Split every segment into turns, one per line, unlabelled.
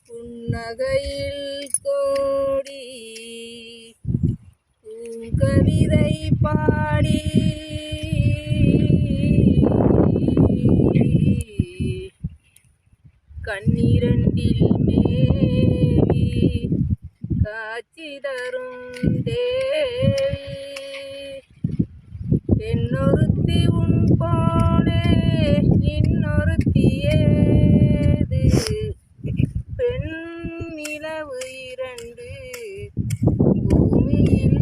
புன்னகையில் கோடி கவிதை பாடி கண்ணீரண்டில் மேவி காட்சி தரும் தேவி என்னொருத்தி உன் போலே இன்னொருத்தி ஏது பெண் நிலவு இரண்டு பூமியில்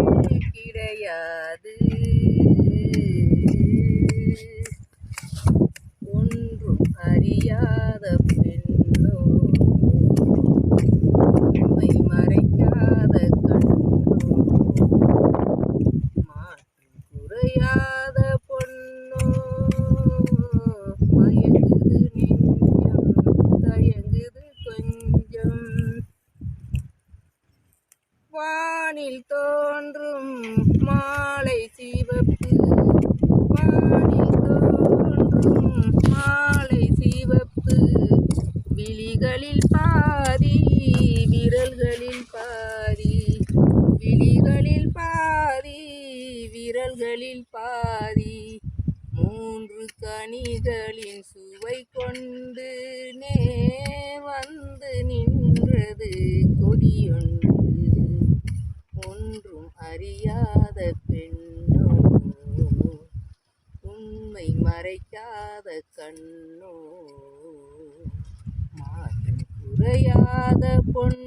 கிடையாது ஒன்றும் அறியாத பெண்ணோ உண்மை மறைக்காத கண்ணோ மாற்றம் குறையாத பொன்னோ மயங்குது நெஞ்சம் தயங்குது கொஞ்சம் வானில் தோன்றும் மாலை சிவப்பு வானில் தோன்றும் மாலை சிவப்பு விழிகளில் பாதி விரல்களில் பாதி விழிகளில் பாதி விரல்களில் பாதி மூன்று கனிகளின் சுவை கொண்டு வந்து நின்றது கொடியொன்று ஒன்றும் அறியாத பெண்ணோ உண்மை மறைக்காத கண்ணோ மாற்றம் குறையாத பொன்